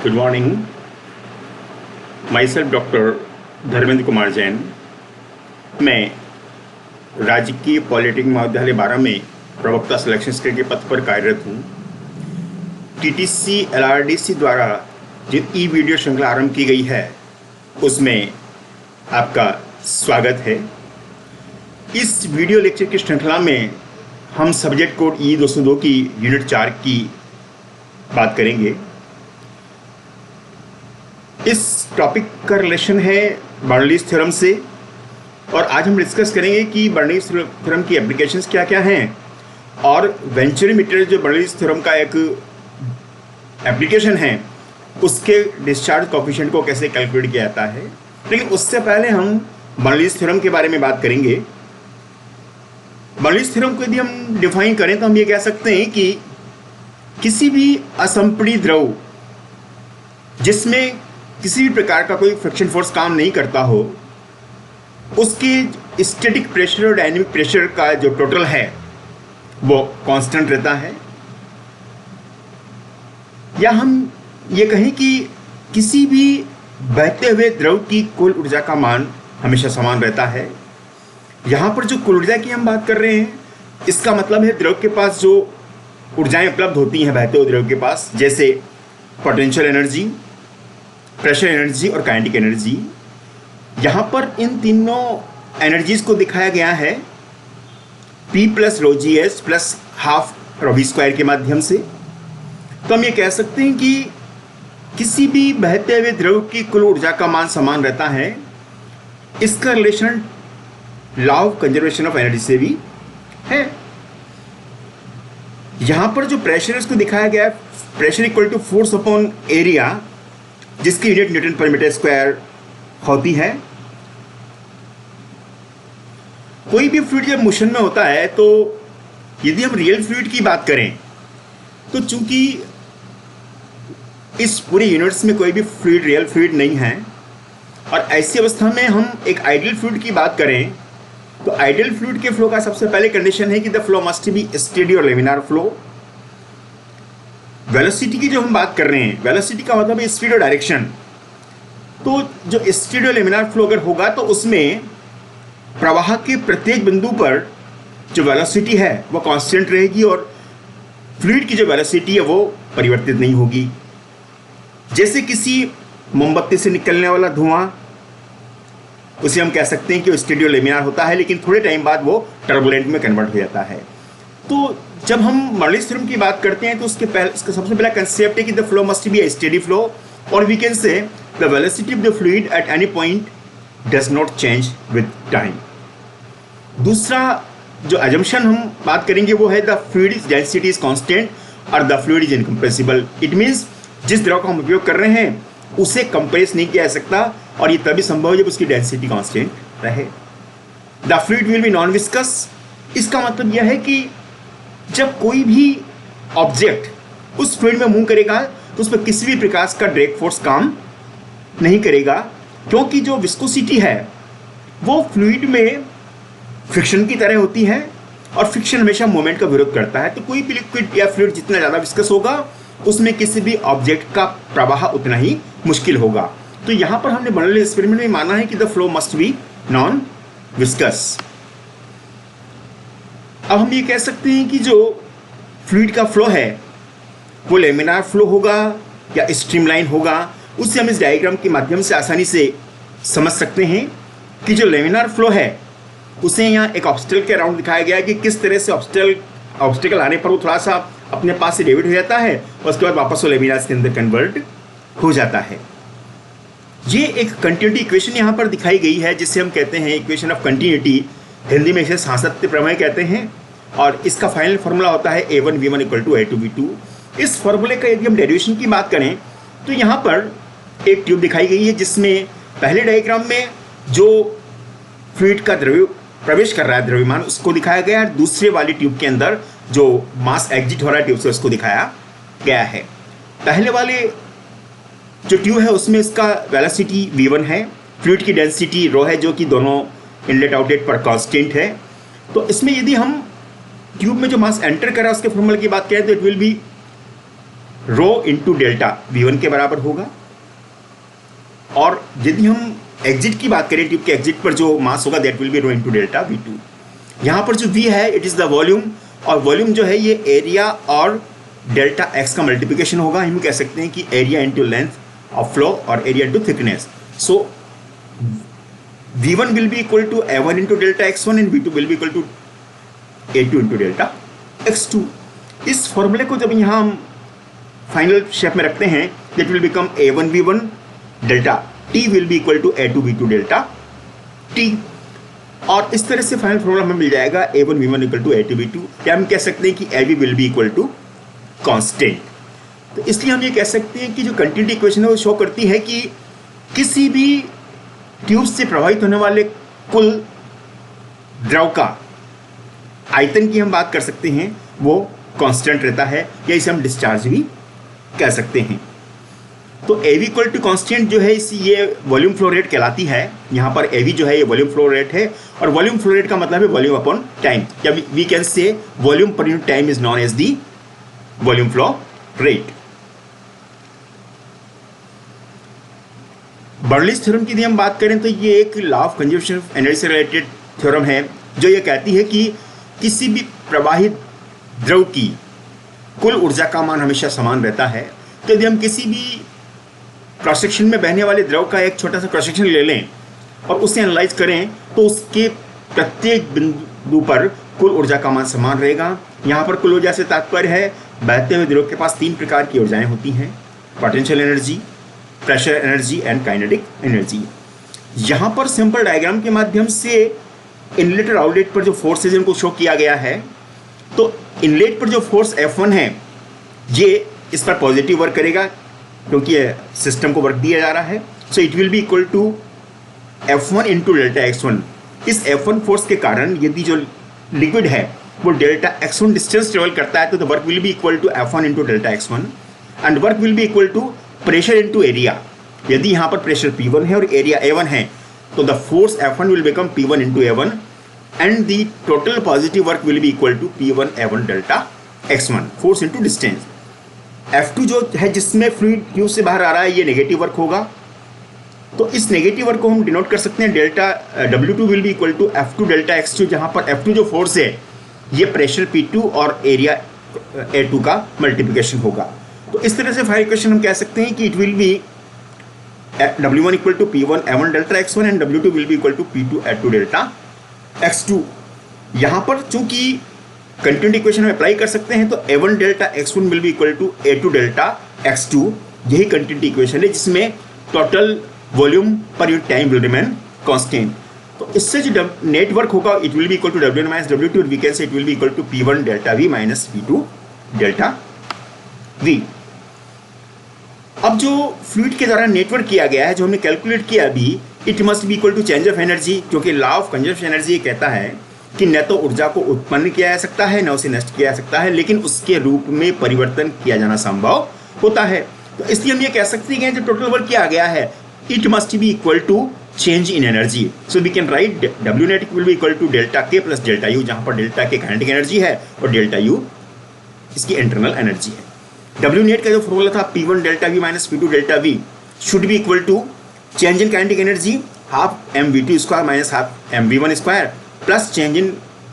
Good morning. My self doctor Dharmendra Kumar Jain. मैं राजकीय polytechnic महाविद्यालय 12 में प्रवक्ता सिलेक्शन स्टेट के पद पर कार्यरत हूँ। टीटीसी LRDC द्वारा जो ई वीडियो श्रृंखला आरंभ की गई है उसमें आपका स्वागत है। इस वीडियो लेक्चर की श्रृंखला में हम सब्जेक्ट कोड E202 की यूनिट 4 की बात करेंगे। इस टॉपिक का रिलेशन है बर्नौलीज़ थ्योरम से और आज हम डिस्कस करेंगे कि बर्नौलीज़ थ्योरम की एप्लीकेशंस क्या क्या हैं और वेंचुरीमीटर जो बर्नौलीज़ थ्योरम का एक एप्लीकेशन है उसके डिस्चार्ज कोएफिशिएंट को कैसे कैलकुलेट किया जाता है। लेकिन उससे पहले हम बर्नौलीज़ थ्योरम के बारे में बात करेंगे। बर्नौलीज़ थ्योरम को यदि हम डिफाइन करें तो हम ये कह सकते हैं कि किसी भी असंपीड़ित द्रव जिसमें किसी भी प्रकार का कोई फ्रिक्शन फोर्स काम नहीं करता हो उसके स्टैटिक प्रेशर और डायनेमिक प्रेशर का जो टोटल है वो कांस्टेंट रहता है। या हम ये कहें कि किसी भी बहते हुए द्रव की कुल ऊर्जा का मान हमेशा समान रहता है। यहाँ पर जो कुल ऊर्जा की हम बात कर रहे हैं इसका मतलब है द्रव के पास जो ऊर्जाएं उपलब्ध होती हैं बहते हुए द्रव के पास, जैसे पोटेंशियल एनर्जी, प्रेशर एनर्जी और काइनेटिक एनर्जी। यहाँ पर इन तीनों एनर्जीज को दिखाया गया है P plus rho g s plus half rho v square के माध्यम से। तो हम ये कह सकते हैं कि किसी भी बहते हुए द्रव की कुल ऊर्जा का मान समान रहता है। इसका relation law of conservation of energy से भी है। यहाँ पर जो प्रेशर है उसको दिखाया गया है pressure equal to force upon area, जिसकी यूनिट न्यूटन पर मीटर स्क्वायर होती है। कोई भी फ्लूइड जब मोशन में होता है तो यदि हम रियल फ्लूइड की बात करें तो चूंकि इस पूरे यूनिवर्स में कोई भी फ्लूइड रियल फ्लूइड नहीं है और ऐसी अवस्था में हम एक आइडियल फ्लूइड की बात करें तो आइडियल फ्लूइड के फ्लो का सबसे पहले कंडीशन है कि the flow must be steady और लेमिनार फ्लो। वेलोसिटी की जो हम बात कर रहे हैं, वेलोसिटी का मतलब है स्पीड और डायरेक्शन। तो जो स्टेडी और लेमिनार फ्लो अगर होगा तो उसमें प्रवाह के प्रत्येक बिंदु पर जो वेलोसिटी है वो कांस्टेंट रहेगी और फ्लूइड की जो वेलोसिटी है वो परिवर्तित नहीं होगी। जैसे किसी मोमबत्ती से निकलने वाला धुआं, उसे हम कह सकते हैं कि वो स्टेडी और लेमिनार होता है लेकिन थोड़े टाइम बाद वो टर्बुलेंट में कन्वर्ट हो जाता है। तो जब हम बर्नौलीज़ थ्योरम की बात करते हैं तो उसका सबसे पहला कंसेप्ट है कि the flow must be a steady flow और we can say the velocity of the fluid at any point does not change with time. दूसरा जो अजम्पशन हम बात करेंगे वो है the fluid density is constant और the fluid is incompressible. It means जिस द्रव का हम उपयोग कर रहे हैं उसे कंप्रेस नहीं किया जा सकता और ये तभी संभव है जब उसकी डेंसिटी कांस्टेंट रहे। The fluid will be non viscous. इसका मतलब यह है कि जब कोई भी ऑब्जेक्ट उस फ्लूइड में मूव करेगा तो उस पर किसी भी प्रकार का ड्रैग फोर्स काम नहीं करेगा, क्योंकि जो विस्कोसिटी है वो फ्लूइड में फ्रिक्शन की तरह होती है और फ्रिक्शन हमेशा मोमेंट का विरोध करता है। तो कोई भी लिक्विड या फ्लूइड जितना ज़्यादा विस्कस होगा उसमें किसी भी ऑब्जेक्ट का प्रवाह उतना ही मुश्किल होगा। तो यहाँ पर हमने बर्नौली एक्सपेरिमेंट में माना है कि the flow must B non viscous. अब हम ये कह सकते हैं कि जो फ्लूइड का फ्लो है वो लेमिनार फ्लो होगा या स्ट्रीमलाइन होगा। उससे हम इस डायग्राम के माध्यम से आसानी से समझ सकते हैं कि जो लेमिनार फ्लो है उसे यहाँ एक ऑब्स्टेकल के अराउंड दिखाया गया है कि किस तरह से ऑब्स्टेकल आने पर वो थोड़ा सा अपने पास से डेविएट हो जाता है और उसके बाद वापस वो लेमिनार के अंदर कन्वर्ट हो जाता है। ये एक कंटिन्यूटी इक्वेशन यहाँ पर दिखाई गई है जिसे हम कहते हैं इक्वेशन ऑफ कंटिन्यूटी, हिंदी में इसे सातत्य प्रमेय कहते हैं और इसका फाइनल फार्मूला होता है A1V1 = A2V2। इस फार्मूले का यदि हम डेरिवेशन की बात करें तो यहाँ पर एक ट्यूब दिखाई गई है जिसमें पहले डायग्राम में जो फ्लूइड का द्रव्य प्रवेश कर रहा है द्रव्यमान उसको दिखाया गया है, दूसरे वाली ट्यूब के अंदर जो मास एग्जिट हो रहा है ट्यूब से उसको दिखाया गया है। पहले वाले जो ट्यूब है उसमें इसका वेलोसिटी V1 है, फ्लूइड की डेंसिटी रो है जो कि दोनों इनलेट आउटलेट पर कांस्टेंट है। तो इसमें यदि हम ट्यूब में जो मास एंटर कर रहा है उसके फॉर्मूले की बात करें तो it will be rho into delta V1 के बराबर होगा। और यदि हम एग्जिट की बात करें, ट्यूब के एग्जिट पर जो मास होगा that will be rho into delta V2। यहाँ पर जो V है इट इज़ द वॉल्यूम, और वॉल्यूम जो है ये एरिया और डेल्टा एक्स का मल्टीप्लिकेशन होगा। हम कह सकते हैं कि area into length of flow और area into thickness. So V1 will be equal to A1 into delta X1 and V2 will be equal to A2 into delta X2। इस फॉर्मूले को जब यहाँ हम फाइनल शेप में रखते हैं that will become A1 V1 delta T will be equal to A2 V2 delta T। और इस तरह से फाइनल फॉर्मूला हमें मिल जाएगा A1 V1 equal to A2 V2, या हम कह सकते हैं कि AB will be equal to constant। तो इसलिए हम ये कह सकते हैं कि जो कंटिन्यूटी इक्वेशन है वो शो करती है कि किसी भी ट्यूब से प्रभावित होने वाले कुल द्रव का आयतन की हम बात कर सकते हैं, वो कांस्टेंट रहता है, या इसे हम डिस्चार्ज भी कह सकते हैं। तो AV इक्वल टू कांस्टेंट जो है ये वॉल्यूम फ्लो रेट कहलाती है। यहाँ पर AV जो है ये वॉल्यूम फ्लो रेट है, और वॉल्यूम फ्लो रेट का मतलब है वॉल्यूम अपॉन टाइम, या वी कैन से वॉल्यूम पर unit time is known as the volume flow rate. Bernoulli's theorem की यदि हम बात करें तो ये एक law of conservation of energy से रिलेटेड थ्योरम है, जो ये कहती है कि किसी भी प्रवाहित द्रव की कुल ऊर्जा का मान हमेशा समान रहता है। तो यदि हम किसी भी क्रॉस सेक्शन में बहने वाले द्रव का एक छोटा सा क्रॉस सेक्शन ले लें और उसे एनालाइज करें, तो उसके प्रत्येक बिंदु पर कुल ऊर्जा का मान समान रहेगा। यहाँ पर कुल ऊर्जा से तात्पर्य है बहते हुए द्रव के पास तीन प्रकार की ऊर्जाएं होती हैं, potential energy, pressure energy and kinetic energy. यहाँ पर सिंपल डायग्राम के माध्यम से इनलेट और आउटलेट पर जो फोर्स है जिनको शो किया गया है। तो इनलेट पर जो फोर्स F1 है ये इस पर पॉजिटिव वर्क करेगा क्योंकि ये सिस्टम को वर्क दिया जा रहा है। So it will be equal to F1 into delta X1। इस F1 फोर्स के कारण यदि जो लिक्विड है वो डेल्टा X1 डिस्टेंस ट्रेवल करता है तो the work will be equal to F1 into delta X1 and work will be equal to pressure into area. यदि यहाँ पर प्रेशर P1 है और एरिया A1 है तो the force F1 will become P1 into A1 and the total positive work will be equal to P1 A1 delta X1 force into distance. F2 जो है जिसमें फ्लूइड ट्यूब से बाहर आ रहा है ये नेगेटिव वर्क होगा। तो इस नेगेटिव वर्क को हम डिनोट कर सकते हैं delta W2 will be equal to F2 delta X2, जहाँ पर F2 जो फोर्स है ये प्रेशर P2 और एरिया A2 का मल्टीप्लिकेशन होगा। तो इस तरह से फाइनल इक्वेशन हम कह सकते हैं कि it will be W1 equal to P1 A1 delta X1 and W2 will be equal to P2 A2 delta X2। यहाँ पर चूंकि कंटिन्यूटी इक्वेशन हम अप्लाई कर सकते हैं तो A1 delta X1 will be equal to A2 delta X2, यही continuity equation है जिसमें टोटल वॉल्यूम पर unit time will remain constant. तो इससे जो नेटवर्क होगा it will be equal to W1 minus W2 और we can say it will be equal to P1 delta V minus P2 delta V। अब जो fluid के द्वारा नेटवर्क किया गया है जो हमने कैलकुलेट किया अभी, it must be equal to change of energy, क्योंकि लॉ ऑफ कंजर्वेशन एनर्जी ये कहता है कि न तो ऊर्जा को उत्पन्न किया जा सकता है न उसे नष्ट किया जा सकता है, लेकिन उसके रूप में परिवर्तन किया जाना संभव होता है। तो इसलिए हम ये कह सकते हैं कि जो टोटल वर्क किया गया है it must be equal to change in energy. So we can write W net will be equal to delta K plus delta U, जहाँ पर डेल्टा K काइनेटिक एनर्जी है और डेल्टा U इसकी internal energy है। W net का जो formula था P1 delta V minus P2 delta V should be equal to change in kinetic energy half mv2 square minus half mv1 square plus change in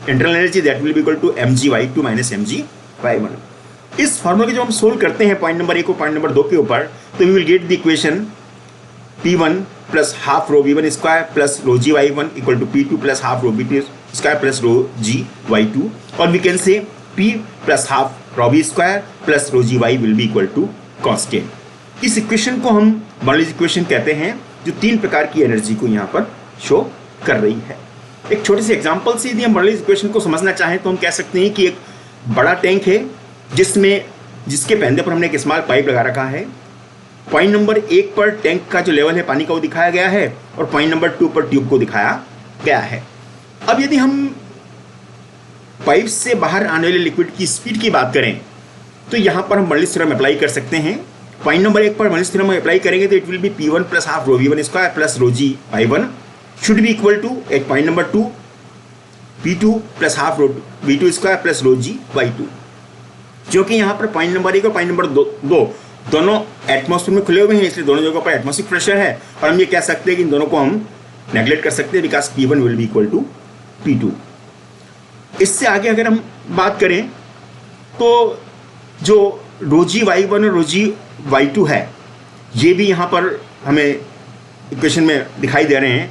internal energy that will be equal to mgy2 minus mgy1। इस formula को जब हम solve करते हैं point number 1 और point number 2 के ऊपर, तो we will get the equation P1 plus half rho V1 square plus rho gy1 equal to P2 plus half rho V2 square plus rho gy2, और we can say P plus half rho V square plus rho gy will be equal to constant. इस equation को हम Bernoulli's equation कहते हैं जो तीन प्रकार की एनर्जी को यहाँ पर शो कर रही है। एक छोटे से एग्जांपल से यदि हम बर्नौलीज इक्वेशन को समझना चाहें तो हम कह सकते हैं कि एक बड़ा टैंक है जिसके पैंदे पर हमने एक स्मॉल पाइप लगा रखा है। पॉइंट नंबर 1 पर टैंक का जो लेवल है पानी का वो दिखाया गया है और पॉइंट नंबर 2 पर ट्यूब को दिखाया गया है। अब यदि हम पाइप से बाहर आने वाले लिक्विड की स्पीड की बात करें तो यहाँ पर हम बर्नौलीज थ्योरम अप्लाई कर सकते हैं। पॉइंट नंबर 1 पर बर्नौलीज थ्योरम अप्लाई करेंगे तो it will be P1 plus half rho V1 square plus rho gy1 should be equal to at point number 2 P2 plus half rho V2 square plus rho gy2। क्योंकि यहाँ पर point number 1 और point number 2 दोनों atmosphere में खुले हुए हैं, इसलिए दोनों जगहों पर एटमॉस्फेरिक प्रेशर है, और हम ये कह सकते हैं कि इन दोनों को हम नेगलेक्ट कर सकते हैं because P1 will be equal to P2। इससे आगे अगर हम बात करें तो जो ρg y1 और ρg y2 है, ये भी यहाँ पर हमें इक्वेशन में दिखाई दे रहे हैं।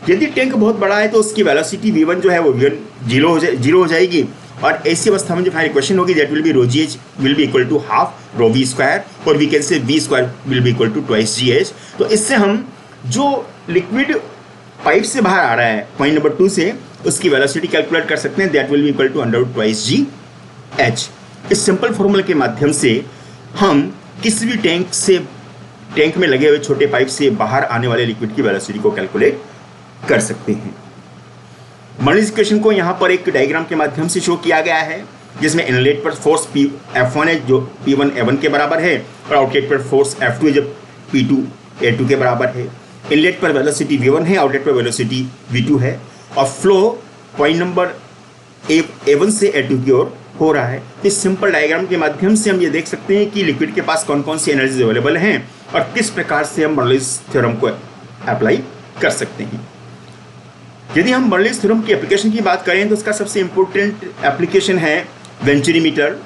यदि टैंक बहुत बड़ा है तो उसकी वेलोसिटी v1 जो है वो v1 जीरो हो जाएगी, और ऐसी अवस्था में जो हमारी इक्वेशन होगी that will be ρgh will be equal to half ρv square, और we can say v square will be equal to twice gh। तो इससे हम जो लिक्विड पाइप से बाहर आ रहा है पॉइंट नंबर 2 से, उसकी वेलोसिटी कैलकुलेट कर सकते हैं, that will be equal to under twice gh। इस सिंपल फॉर्मूला के माध्यम से हम किसी भी टैंक में लगे हुए छोटे पाइप से बाहर आने वाले लिक्विड की वेलोसिटी को कैलकुलेट कर सकते हैं। बर्नौलीज इक्वेशन को यहाँ पर एक डायग्राम के माध्यम से शो किया गया है, जिसमें इनलेट पर फोर्स F1 है जो P1 A1 के बराबर है, और आउटलेट पर फोर्स F2 है जो P2 A2 के बराबर है। इनलेट पर वेलोसिटी V1 है, आउटलेट पर वेलोसिटी V2 है, और फ्लो पॉइंट नंबर A1 से A2 की ओर हो रहा है। इस सिंपल डायग्राम के माध्यम से हम ये देख सकते हैं कि लिक्विड के पास कौन कौन सी एनर्जीज अवेलेबल हैं और किस प्रकार से हम बर्नौलीज थ्योरम को अप्लाई कर सकते हैं। यदि हम बर्नौलीज थ्योरम की एप्लीकेशन की बात करें तो उसका सबसे इंपॉर्टेंट एप्लीकेशन है वेंचुरीमीटर।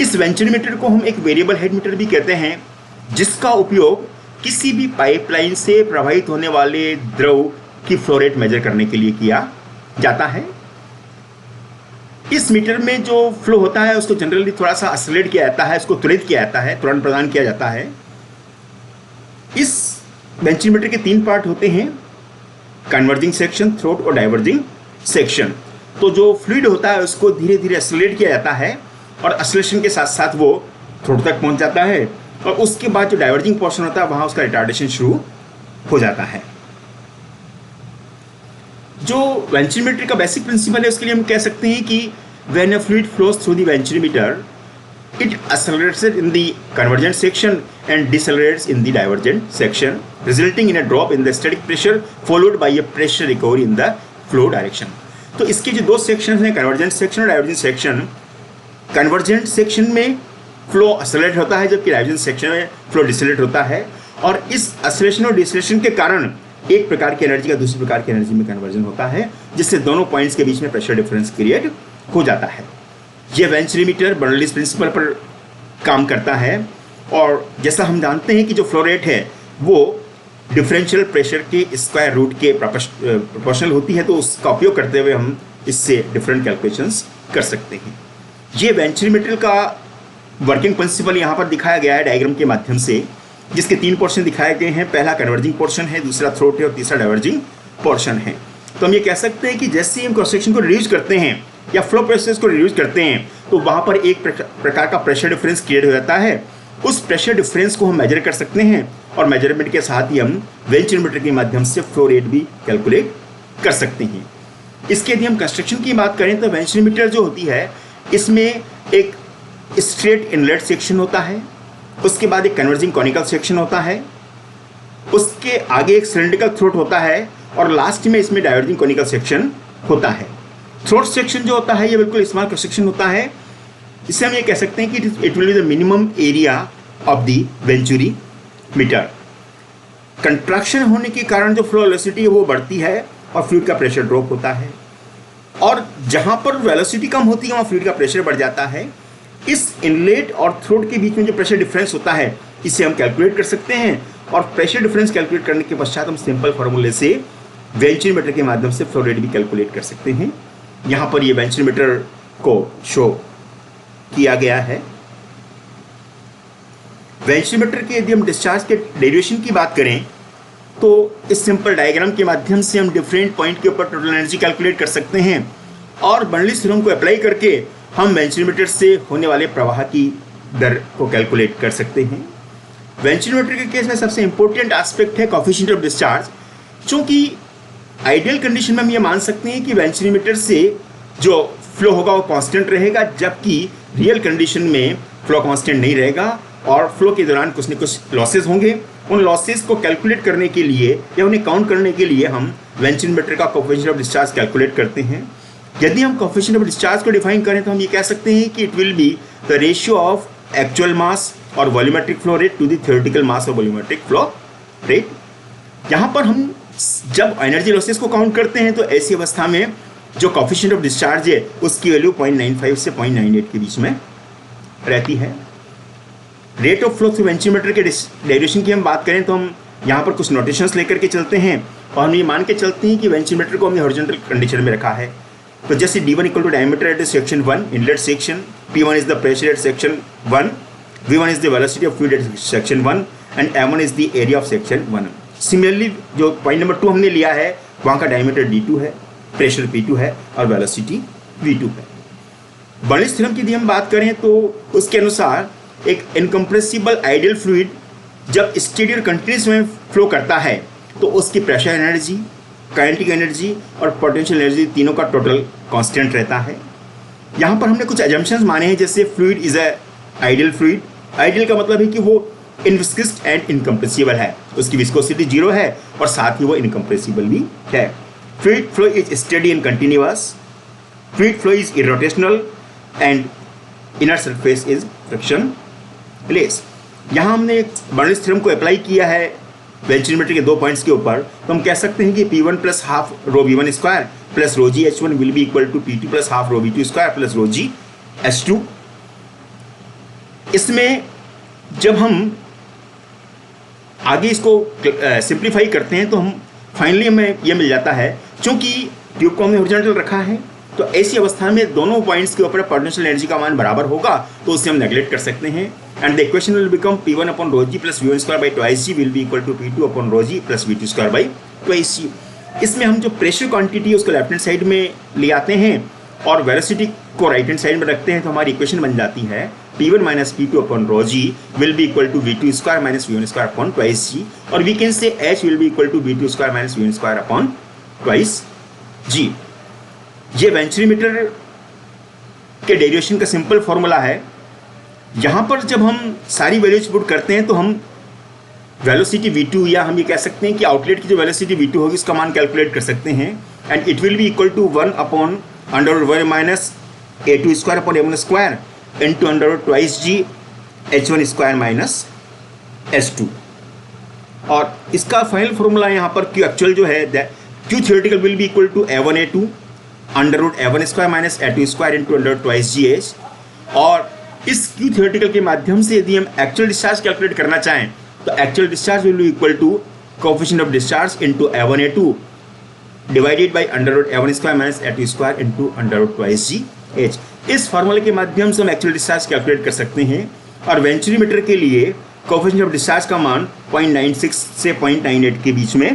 इस वेंचुरीमीटर को हम एक वेरिएबल हेड मीटर भी कहते हैं, जिसका उपयोग किसी भी पाइपलाइन से प्रवाहित होने वाले द्रव की फ्लो रेट मेजर करने के लिए किया जाता है। इस मीटर में जो फ्लो होता है उसको जनरली थोड़ा सा एक्सेलरेट किया जाता है, उसको त्वरित किया जाता है, तुरंत प्रदान किया जाता है। इस वेंचुरीमीटर के 3 पार्ट होते हैं, कन्वर्जिंग सेक्शन, थ्रोट और डाइवर्जिंग सेक्शन। तो जो फ्लूइड होता है उसको धीरे धीरे एक्सेलरेट किया जाता है, और एक्सेलरेशन के साथ साथ वो थ्रोट तक पहुंच जाता है, और उसके बाद जो डाइवर्जिंग पोर्शन होता है वहां उसका रिटार्डेशन शुरू हो जाता है। जो वेंचुरीमीटर का बेसिक प्रिंसिपल है उसके लिए हम कह सकते हैं कि when a fluid flows through the venturimeter it accelerates in the convergent section and decelerates in the divergent section, resulting in a drop in the static pressure followed by a pressure recovery in the flow direction। तो इसके जो 2 section हैं, convergent section और divergent section, convergent section में flow accelerate होता है जबकि divergent section में फ्लो डिसेलरेट होता है, और इस एक्सेलरेशन और डिसेलरेशन के कारण एक प्रकार की एनर्जी का दूसरी प्रकार की एनर्जी में कन्वर्जन होता है, जिससे दोनों पॉइंट्स के बीच में प्रेशर डिफरेंस क्रिएट हो जाता है। यह वेंचुरीमीटर बर्नौलीज प्रिंसिपल पर काम करता है, और जैसा हम जानते हैं कि जो फ्लो रेट है वो डिफरेंशियल प्रेशर के स्क्वायर रूट के प्रोपोर्शनल होती है, तो उसका उपयोग करते हुए हम इससे डिफरेंट कैलकुलेशंस कर सकते हैं। ये वेंचुरीमीटर का वर्किंग प्रिंसिपल यहाँ पर दिखाया गया है डायग्राम के माध्यम से, जिसके 3 पोर्शन दिखाए गए हैं। पहला कन्वर्जिंग पोर्शन है, दूसरा थ्रोट है और तीसरा डाइवर्जिंग पोर्शन है। तो हम ये कह सकते हैं कि जैसे ही हम क्रॉस सेक्शन को रिड्यूस करते हैं या फ्लो प्रेशर्स को रिड्यूस करते हैं तो वहाँ पर एक प्रकार का प्रेशर डिफरेंस क्रिएट हो जाता है। उस प्रेशर डिफरेंस को हम मेजर कर सकते हैं, और मेजरमेंट के साथ ही हम वेंचुरीमीटर के माध्यम से फ्लो रेट भी कैलकुलेट कर सकते हैं। इसके यदि हम कंस्ट्रक्शन की बात करें तो वेंचुरीमीटर जो होती है इसमें एक स्ट्रेट इनलेट सेक्शन होता है, उसके बाद एक कन्वर्जिंग कॉनिकल सेक्शन होता है, उसके आगे एक सिलिंड्रिकल थ्रोट होता है, और लास्ट में इसमें डाइवर्जिंग कॉनिकल सेक्शन होता है। थ्रोट सेक्शन जो होता है ये बिल्कुल स्मॉल क्रॉस सेक्शन होता है। इससे हम ये कह सकते हैं कि it will be the minimum area of the venturimeter. Contraction होने के कारण जो फ्लो वेलोसिटी है वो बढ़ती है और फ्लूइड का प्रेशर ड्रॉप होता है, और जहाँ पर वेलोसिटी कम होती है वहाँ फ्लूइड का प्रेशर बढ़ जाता है। इस इनलेट और थ्रोट के बीच में जो प्रेशर डिफरेंस होता है इसे हम कैलकुलेट कर सकते हैं, और प्रेशर डिफरेंस कैलकुलेट करने के पश्चात हम सिंपल फार्मूले से वेंचुरीमीटर के माध्यम से फ्लो रेट भी कैलकुलेट कर सकते हैं। यहाँ पर ये वेंचुरीमीटर को शो किया गया है। वेंचुरीमीटर के यदि हम डिस्चार्ज के डेरिवेशन की बात करें तो इस सिंपल डायग्राम के माध्यम से हम डिफरेंट पॉइंट के ऊपर टोटल एनर्जी कैलकुलेट कर सकते हैं, और बर्नौलीज थ्योरम को अप्लाई करके हम वेंचुरीमीटर से होने वाले प्रवाह की दर को कैलकुलेट कर सकते हैं। वेंचुरीमीटर के केस में सबसे इंपॉर्टेंट एस्पेक्ट है कोएफिशिएंट ऑफ डिस्चार्ज। चूँकि आइडियल कंडीशन में हम ये मान सकते हैं कि वेंचुरीमीटर से जो फ्लो होगा वो कांस्टेंट रहेगा, जबकि रियल कंडीशन में फ्लो कांस्टेंट नहीं रहेगा और फ्लो के दौरान कुछ न कुछ लॉसेज होंगे। उन लॉसेज को कैलकुलेट करने के लिए या उन्हें काउंट करने के लिए हम वेंचुरीमीटर का कोएफिशिएंट ऑफ डिस्चार्ज कैलकुलेट करते हैं। यदि हम कोएफिशिएंट ऑफ डिस्चार्ज को डिफाइन करें तो हम ये कह सकते हैं कि it will be the ratio of actual mass और volumetric flow rate to the theoretical mass और वॉल्यूमेट्रिक फ्लो रेट। यहाँ पर हम जब एनर्जी लॉसेस को काउंट करते हैं तो ऐसी अवस्था में जो कोएफिशिएंट ऑफ डिस्चार्ज है उसकी वैल्यू 0.95 से 0.98 के बीच में रहती है। Rate of flow through venturimeter के डेरिवेशन की हम बात करें तो हम यहाँ पर कुछ नोटेशंस लेकर के चलते हैं और हम ये मान के चलते हैं कि वेंचुरीमीटर को हमने हॉरिजॉन्टल कंडीशन में रखा है। तो जैसे d1 equal to diameter at section 1 inlet section, p1 is the pressure at section 1, v1 is the velocity of fluid at section 1 and m1 is the area of section 1। Similarly जो point number 2 हमने लिया है वहाँ का diameter d2 है, pressure p2 है और velocity v2 है। बर्नौलीज थ्योरम की यदि हम बात करें तो उसके अनुसार एक इनकम्प्रेसिबल आइडियल फ्लूइड जब स्टेडी और कंटिन्यूस में फ्लो करता है तो उसकी प्रेशर एनर्जी, काइनेटिक एनर्जी और पोटेंशियल एनर्जी तीनों का टोटल कांस्टेंट रहता है। यहाँ पर हमने कुछ अजम्पशंस माने हैं, जैसे fluid is a ideal fluid. Ideal का मतलब है कि वो इनविस्कस एंड इनकम्प्रेसिबल है, उसकी विस्कोसिटी 0 है और साथ ही वो इनकम्प्रेसिबल भी है। Fluid flow is steady and continuous, fluid flow is irrotational and inner surface is frictionless. यहाँ हमने बर्नौलीज थ्योरम को अप्लाई किया है वेंचुरीमीटर के 2 पॉइंट्स के ऊपर, तो हम कह सकते हैं कि P1 plus half rho V1 square plus rho g H1 will be equal to P2 plus half rho V2 square plus rho g H2। इसमें जब हम आगे इसको सिंप्लीफाई करते हैं तो हम फाइनली हमें यह मिल जाता है, चूंकि ट्यूब को हमने हॉरिजॉन्टल रखा है तो ऐसी अवस्था में दोनों पॉइंट्स के ऊपर पोटेंशियल एनर्जी का मान बराबर होगा तो उसे हम नेगलेक्ट कर सकते हैं and the equation will become P1 upon rho g plus V1 square by twice g will be equal to P2 upon rho g plus V2 square by twice g। इसमें हम जो प्रेशर क्वांटिटी है उसको left hand side में ले आते हैं और वेलोसिटी को राइट हैंड साइड में रखते हैं तो हमारी इक्वेशन बन जाती है P1 minus P2 upon rho g will be equal to V2 square minus V1 square upon twice g, और we can say H will be equal to V2 square minus V1 square upon twice g। ये venturimeter के derivation का simple formula है। यहाँ पर जब हम सारी वैल्यूज पुट करते हैं तो हम वेलोसिटी v2 या हम ये कह सकते हैं कि आउटलेट की जो वेलोसिटी v2 होगी उसका मान कैलकुलेट कर सकते हैं and it will be equal to 1 upon √1 minus a2 square upon a1 square into √2 g h1 square minus h2। और इसका फाइनल फॉर्मूला यहाँ पर Q एक्चुअल जो है Q theoretical will be equal to a1 a2 √a1 square minus a2 square into √2 gh। और इस Q theoretical के माध्यम से यदि हम एक्चुअल डिस्चार्ज कैलकुलेट करना चाहें तो actual discharge will be equal to coefficient of discharge into a1 a2 divided by √a1 square minus a2 square into √2 gh। इस फार्मूले के माध्यम से हम एक्चुअल डिस्चार्ज कैलकुलेट कर सकते हैं और वेंचुरीमीटर के लिए कोएफिशिएंट ऑफ डिस्चार्ज का मान 0.96 से 0.98 के बीच में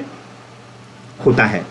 होता है।